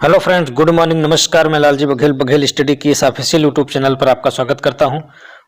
Hello friends, good morning, नमस्कार। मैं Lalji Baghel study की इस ऑफिशियल यूट्यूब चैनल पर आपका स्वागत करता हूं।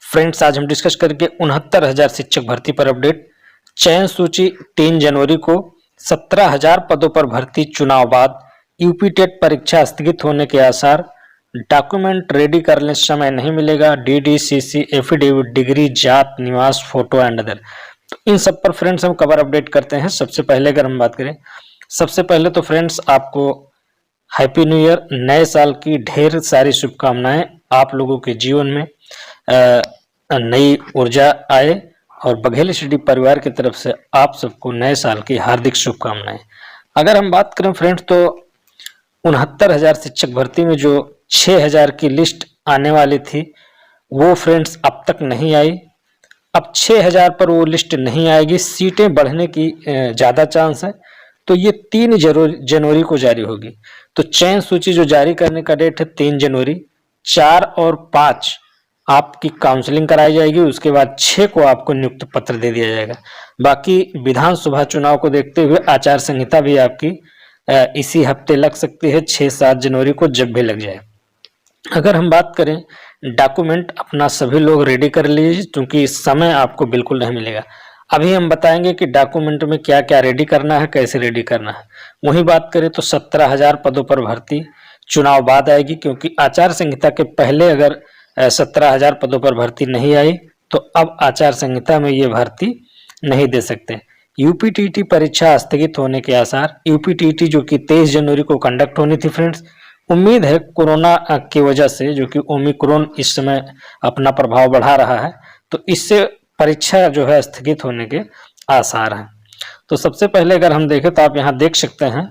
फ्रेंड्स, आज हम डिस्कस करेंगे 69,000 शिक्षक भर्ती पर अपडेट। चयन सूची 3 जनवरी को, 17,000 पदों पर भर्ती, चुनाव बाद, यूपी टेट परीक्षा स्थगित होने के आसार, डॉक्यूमेंट रेडी करने समय नहीं मिलेगा, डीडीसीसी एफिडेविट, डिग्री, जात, निवास, फोटो एंड अदर। तो इन सब पर फ्रेंड्स हम कवर अपडेट करते हैं। सबसे पहले अगर हम बात करें, सबसे पहले तो फ्रेंड्स आपको हैप्पी न्यू ईयर, नए साल की ढेर सारी शुभकामनाएं। आप लोगों के जीवन में नई ऊर्जा आए और बघेल स्टडी परिवार की तरफ से आप सबको नए साल की हार्दिक शुभकामनाएं। अगर हम बात करें फ्रेंड्स, तो 69,000 शिक्षक भर्ती में जो 6,000 की लिस्ट आने वाली थी वो फ्रेंड्स अब तक नहीं आई। अब 6,000 पर वो लिस्ट नहीं आएगी, सीटें बढ़ने की ज़्यादा चांस है। तो ये 3 जनवरी को जारी होगी। तो चयन सूची जो जारी करने का डेट है 3 जनवरी, 4 और 5 आपकी काउंसलिंग कराई जाएगी। उसके बाद 6 को आपको नियुक्त पत्र दे दिया जाएगा। बाकी विधानसभा चुनाव को देखते हुए आचार संहिता भी आपकी इसी हफ्ते लग सकती है, 6-7 जनवरी को, जब भी लग जाए। अगर हम बात करें, डॉक्यूमेंट अपना सभी लोग रेडी कर लीजिए, क्योंकि समय आपको बिल्कुल नहीं मिलेगा। अभी हम बताएंगे कि डॉक्यूमेंट में क्या क्या रेडी करना है, कैसे रेडी करना है। वहीं बात करें तो 17,000 पदों पर भर्ती चुनाव बाद आएगी, क्योंकि आचार संहिता के पहले अगर 17,000 पदों पर भर्ती नहीं आई तो अब आचार संहिता में ये भर्ती नहीं दे सकते। यूपीटीटी परीक्षा स्थगित होने के आसार। यूपीटीटी जो कि 23 जनवरी को कंडक्ट होनी थी फ्रेंड्स, उम्मीद है कोरोना की वजह से, जो कि ओमिक्रॉन इस समय अपना प्रभाव बढ़ा रहा है, तो इससे परीक्षा जो है स्थगित होने के आसार हैं। तो सबसे पहले अगर हम देखें तो आप यहाँ देख सकते हैं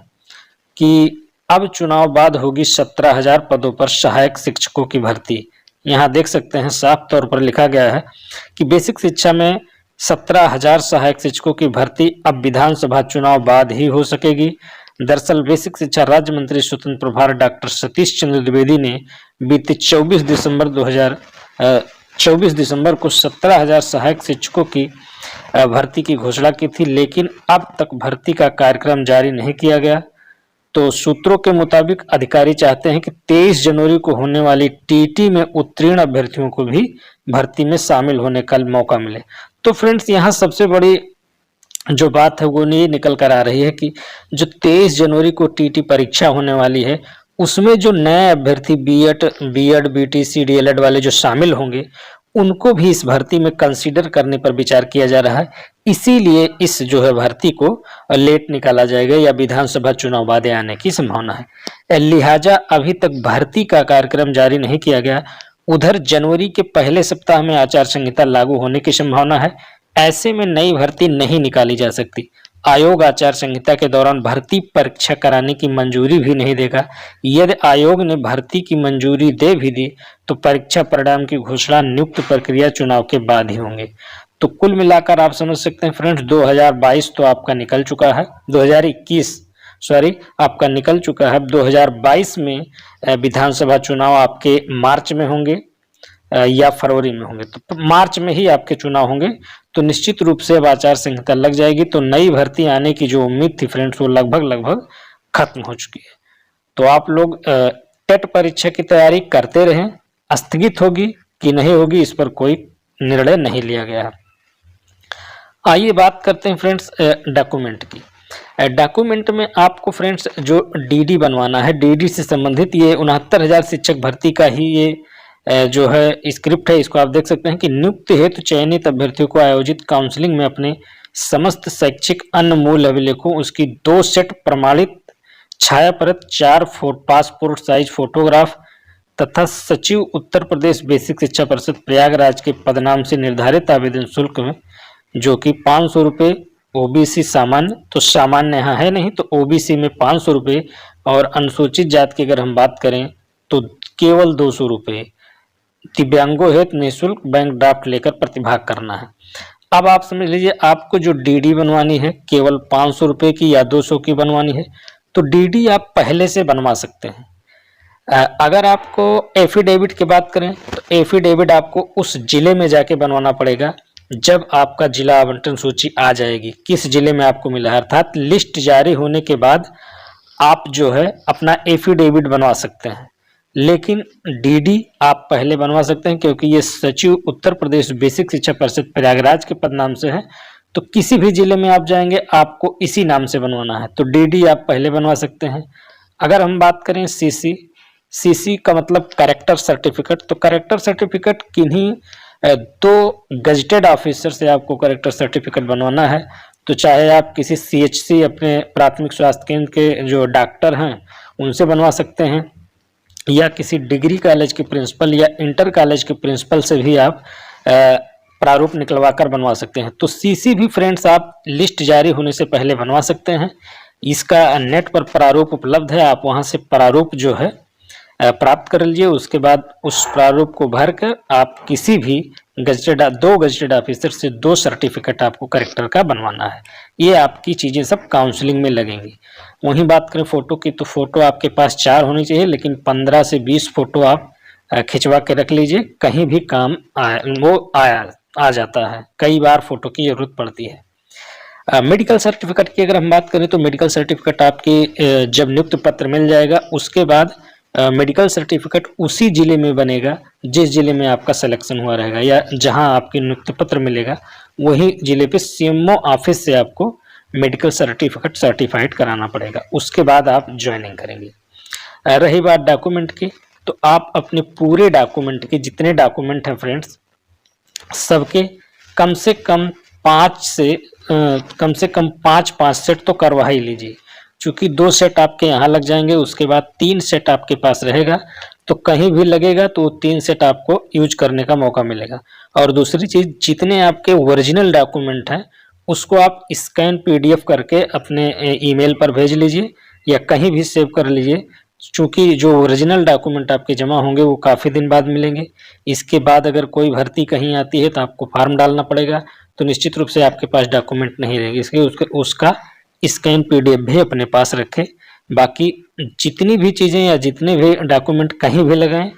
कि अब चुनाव बाद होगी 17,000 पदों पर सहायक शिक्षकों की भर्ती। यहाँ देख सकते हैं साफ तौर पर लिखा गया है कि बेसिक शिक्षा में 17,000 सहायक शिक्षकों की भर्ती अब विधानसभा चुनाव बाद ही हो सकेगी। दरअसल बेसिक शिक्षा राज्य मंत्री स्वतंत्र प्रभार डॉक्टर सतीश चंद्र द्विवेदी ने बीते 24 दिसंबर को 17,000 सहायक शिक्षकों की भर्ती की घोषणा की थी, लेकिन अब तक भर्ती का कार्यक्रम जारी नहीं किया गया। तो सूत्रों के मुताबिक अधिकारी चाहते हैं कि 23 जनवरी को होने वाली टीटी में उत्तीर्ण अभ्यर्थियों को भी भर्ती में शामिल होने का मौका मिले। तो फ्रेंड्स, यहाँ सबसे बड़ी जो बात है वो ये निकल कर आ रही है कि जो 23 जनवरी को टीटी परीक्षा होने वाली है, उसमें जो नए अभ्यर्थी बीएड, बीटीसी, डीएलएड वाले जो शामिल होंगे, उनको भी इस भर्ती में कंसीडर करने पर विचार किया जा रहा है। इसीलिए इस जो है भर्ती को लेट निकाला जाएगा या विधानसभा चुनाव बाद आने की संभावना है। लिहाजा अभी तक भर्ती का कार्यक्रम जारी नहीं किया गया। उधर जनवरी के पहले सप्ताह में आचार संहिता लागू होने की संभावना है। ऐसे में नई भर्ती नहीं निकाली जा सकती। आयोग आचार संहिता के दौरान भर्ती परीक्षा कराने की मंजूरी भी नहीं देगा। यदि आयोग ने भर्ती की मंजूरी दे भी दी तो परीक्षा परिणाम की घोषणा नियुक्त प्रक्रिया चुनाव के बाद ही होंगे। तो कुल मिलाकर आप समझ सकते हैं फ्रेंड्स, 2022 तो आपका निकल चुका है, 2021 आपका निकल चुका है। 2022 में विधानसभा चुनाव आपके मार्च में होंगे या फरवरी में होंगे। तो मार्च में ही आपके चुनाव होंगे। तो निश्चित रूप से अब आचार संहिता लग जाएगी, तो नई भर्ती आने की जो उम्मीद थी फ्रेंड्स वो लगभग खत्म हो चुकी है। तो आप लोग टेट परीक्षा की तैयारी करते रहें। स्थगित होगी कि नहीं होगी इस पर कोई निर्णय नहीं लिया गया है। आइए बात करते हैं फ्रेंड्स डॉक्यूमेंट की। डॉक्यूमेंट में आपको फ्रेंड्स जो डीडी बनवाना है, डीडी से संबंधित ये 69,000 शिक्षक भर्ती का ही ये जो है स्क्रिप्ट है। इसको आप देख सकते हैं कि नियुक्ति हेतु चयनित अभ्यर्थियों को आयोजित काउंसलिंग में अपने समस्त शैक्षिक अन्य मूल अभिलेखों, उसकी 2 सेट प्रमाणित छाया परत, 4 पासपोर्ट साइज फोटोग्राफ तथा सचिव उत्तर प्रदेश बेसिक शिक्षा परिषद प्रयागराज के पदनाम से निर्धारित आवेदन शुल्क में, जो कि 500 रुपये ओबीसी सामान्य, तो सामान्य यहाँ है नहीं, तो ओबीसी में 500 रुपये और अनुसूचित जाति की अगर हम बात करें तो केवल 200 रुपये। दिव्यांगों हेतु निःशुल्क बैंक ड्राफ्ट लेकर प्रतिभाग करना है। अब आप समझ लीजिए, आपको जो डीडी बनवानी है केवल 500 रुपये की या 200 की बनवानी है, तो डीडी आप पहले से बनवा सकते हैं। अगर आपको एफिडेविट की बात करें तो एफिडेविट आपको उस जिले में जाके बनवाना पड़ेगा जब आपका जिला आवंटन सूची आ जाएगी, किस जिले में आपको मिला है, अर्थात लिस्ट जारी होने के बाद आप जो है अपना एफिडेविट बनवा सकते हैं, लेकिन डीडी आप पहले बनवा सकते हैं, क्योंकि ये सचिव उत्तर प्रदेश बेसिक शिक्षा परिषद प्रयागराज के पद नाम से है। तो किसी भी जिले में आप जाएंगे आपको इसी नाम से बनवाना है, तो डीडी आप पहले बनवा सकते हैं। अगर हम बात करें सीसी, सीसी का मतलब कैरेक्टर सर्टिफिकेट, तो कैरेक्टर सर्टिफिकेट किन्हीं दो गजटेड ऑफिसर से आपको कैरेक्टर सर्टिफिकेट बनवाना है। तो चाहे आप किसी सीएचसी अपने प्राथमिक स्वास्थ्य केंद्र के जो डॉक्टर हैं उनसे बनवा सकते हैं, या किसी डिग्री कॉलेज के प्रिंसिपल या इंटर कॉलेज के प्रिंसिपल से भी आप प्रारूप निकलवा कर बनवा सकते हैं। तो सीसी भी फ्रेंड्स आप लिस्ट जारी होने से पहले बनवा सकते हैं। इसका नेट पर प्रारूप उपलब्ध है, आप वहां से प्रारूप जो है प्राप्त कर लीजिए। उसके बाद उस प्रारूप को भरकर आप किसी भी दो गजटेड ऑफिसर से 2 सर्टिफिकेट आपको करेक्टर का बनवाना है। ये आपकी चीजें सब काउंसलिंग में लगेंगी। वहीं बात करें फोटो की, तो फोटो आपके पास 4 होनी चाहिए, लेकिन 15 से 20 फोटो आप खिंचवा के रख लीजिए, कहीं भी काम आ जाता है, कई बार फोटो की जरूरत पड़ती है। मेडिकल सर्टिफिकेट की अगर हम बात करें तो मेडिकल सर्टिफिकेट आपकी जब नियुक्त पत्र मिल जाएगा उसके बाद मेडिकल सर्टिफिकेट उसी जिले में बनेगा जिस जिले में आपका सिलेक्शन हुआ रहेगा, या जहां आपकी नियुक्ति पत्र मिलेगा वही जिले पे सीएमओ ऑफिस से आपको मेडिकल सर्टिफिकेट सर्टिफाइड कराना पड़ेगा, उसके बाद आप ज्वाइनिंग करेंगे। रही बात डॉक्यूमेंट की, तो आप अपने पूरे डॉक्यूमेंट के जितने डॉक्यूमेंट हैं फ्रेंड्स सबके कम से कम 5 सेट तो करवा ही लीजिए, चूंकि 2 सेट आपके यहाँ लग जाएंगे, उसके बाद 3 सेट आपके पास रहेगा, तो कहीं भी लगेगा तो 3 सेट आपको यूज करने का मौका मिलेगा। और दूसरी चीज, जितने आपके ओरिजिनल डॉक्यूमेंट हैं उसको आप स्कैन पीडीएफ करके अपने ईमेल पर भेज लीजिए या कहीं भी सेव कर लीजिए, चूंकि जो ओरिजिनल डॉक्यूमेंट आपके जमा होंगे वो काफ़ी दिन बाद मिलेंगे। इसके बाद अगर कोई भर्ती कहीं आती है तो आपको फॉर्म डालना पड़ेगा, तो निश्चित रूप से आपके पास डॉक्यूमेंट नहीं रहेंगे, इसलिए उसका स्कैन पीडीएफ भी अपने पास रखें। बाकी जितनी भी चीज़ें या जितने भी डॉक्यूमेंट कहीं भी लगाएं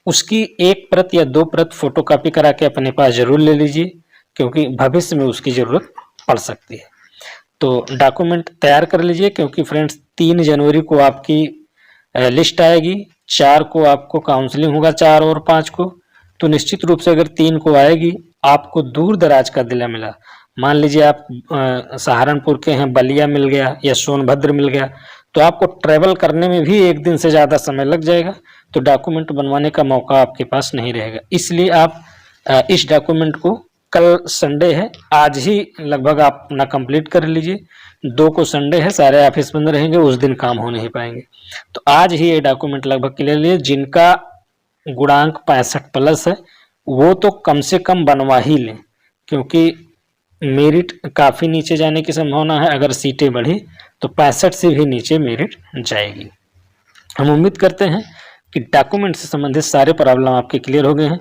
उसकी 1 प्रत या 2 प्रत फोटोकॉपी करा के अपने पास जरूर ले लीजिए, क्योंकि भविष्य में उसकी ज़रूरत पड़ सकती है। तो डॉक्यूमेंट तैयार कर लीजिए, क्योंकि फ्रेंड्स 3 जनवरी को आपकी लिस्ट आएगी, 4 को आपको काउंसलिंग होगा, 4 और 5 को। तो निश्चित रूप से अगर 3 को आएगी, आपको दूर दराज का जिला मिला, मान लीजिए आप सहारनपुर के हैं, बलिया मिल गया या सोनभद्र मिल गया, तो आपको ट्रेवल करने में भी 1 दिन से ज़्यादा समय लग जाएगा, तो डॉक्यूमेंट बनवाने का मौका आपके पास नहीं रहेगा। इसलिए आप इस डॉक्यूमेंट को, कल संडे है, आज ही लगभग आप अपना कंप्लीट कर लीजिए। 2 को संडे है, सारे ऑफिस बंद रहेंगे, उस दिन काम हो नहीं पाएंगे, तो आज ही ये डॉक्यूमेंट लगभग क्लियर लीजिए। जिनका गुणांक 65+ है वो तो कम से कम बनवा ही लें, क्योंकि मेरिट काफ़ी नीचे जाने की संभावना है। अगर सीटें बढ़ी तो 65 से भी नीचे मेरिट जाएगी। हम उम्मीद करते हैं कि डॉक्यूमेंट से संबंधित सारे प्रॉब्लम आपके क्लियर हो गए हैं।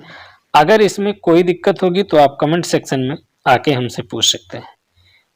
अगर इसमें कोई दिक्कत होगी तो आप कमेंट सेक्शन में आके हमसे पूछ सकते हैं।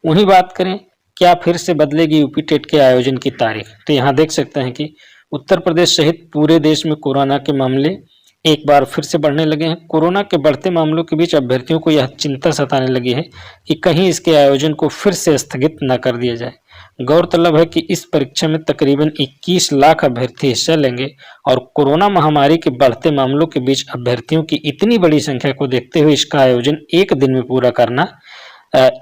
वहीं बात करें, क्या फिर से बदलेगी यूपी टेट के आयोजन की तारीख, तो यहाँ देख सकते हैं कि उत्तर प्रदेश सहित पूरे देश में कोरोना के मामले एक बार फिर से बढ़ने लगे हैं। कोरोना के बढ़ते मामलों के बीच अभ्यर्थियों को यह चिंता सताने लगी है कि कहीं इसके आयोजन को फिर से स्थगित न कर दिया जाए। गौरतलब है कि इस परीक्षा में तकरीबन 21 लाख अभ्यर्थी हिस्सा लेंगे और कोरोना महामारी के बढ़ते मामलों के बीच अभ्यर्थियों की इतनी बड़ी संख्या को देखते हुए इसका आयोजन एक दिन में पूरा करना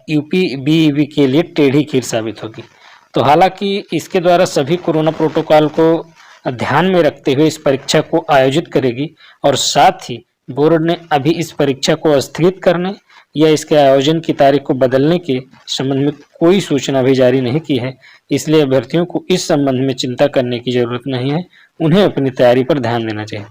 यूपी-बीईबी के लिए टेढ़ी खीर साबित होगी। तो हालांकि इसके द्वारा सभी कोरोना प्रोटोकॉल को ध्यान में रखते हुए इस परीक्षा को आयोजित करेगी, और साथ ही बोर्ड ने अभी इस परीक्षा को स्थगित करने या इसके आयोजन की तारीख को बदलने के संबंध में कोई सूचना भी जारी नहीं की है। इसलिए अभ्यर्थियों को इस संबंध में चिंता करने की जरूरत नहीं है, उन्हें अपनी तैयारी पर ध्यान देना चाहिए।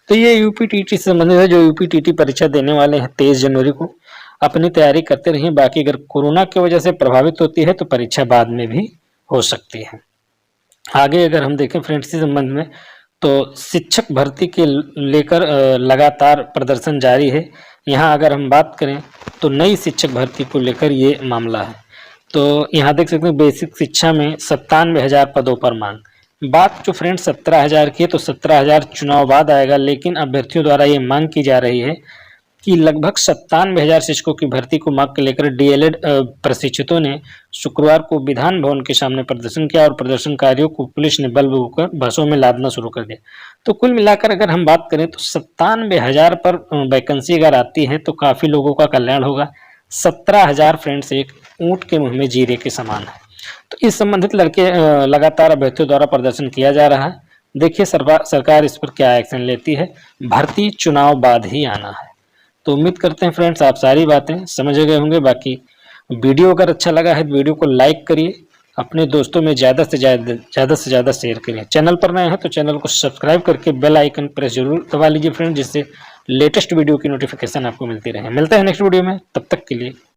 तो ये यूपीटीटी से संबंधित है। जो यूपीटीटी परीक्षा देने वाले हैं 23 जनवरी को, अपनी तैयारी करते रहिए। बाकी अगर कोरोना की वजह से प्रभावित होती है तो परीक्षा बाद में भी हो सकती है। आगे अगर हम देखें फ्रेंड्स इस संबंध में, तो शिक्षक भर्ती के लेकर लगातार प्रदर्शन जारी है। यहाँ अगर हम बात करें तो नई शिक्षक भर्ती को लेकर ये मामला है। तो यहाँ देख सकते हैं बेसिक शिक्षा में 97,000 पदों पर मांग। बात जो फ्रेंड्स 17,000 की है, तो 17,000 चुनाव बाद आएगा, लेकिन अभ्यर्थियों द्वारा ये मांग की जा रही है कि लगभग 97,000 शिक्षकों की भर्ती को मांग के लेकर डीएलएड प्रशिक्षितों ने शुक्रवार को विधान भवन के सामने प्रदर्शन किया और प्रदर्शनकारियों को पुलिस ने बल होकर बसों में लादना शुरू कर दिया। तो कुल मिलाकर अगर हम बात करें तो 97,000 पर वैकेंसी अगर आती है तो काफी लोगों का कल्याण होगा। 17,000 फ्रेंड्स एक ऊंट के मुंह में जीरे के समान है। तो इस संबंधित लगातार अभ्यर्थियों द्वारा प्रदर्शन किया जा रहा है। देखिए सरकार इस पर क्या एक्शन लेती है। भर्ती चुनाव बाद ही आना है। तो उम्मीद करते हैं फ्रेंड्स आप सारी बातें समझ गए होंगे। बाकी वीडियो अगर अच्छा लगा है तो वीडियो को लाइक करिए, अपने दोस्तों में ज़्यादा से ज़्यादा शेयर करिए। चैनल पर नए हैं तो चैनल को सब्सक्राइब करके बेल आइकन प्रेस जरूर दबा लीजिए फ्रेंड्स, जिससे लेटेस्ट वीडियो की नोटिफिकेशन आपको मिलती रहे। मिलते हैं नेक्स्ट वीडियो में, तब तक के लिए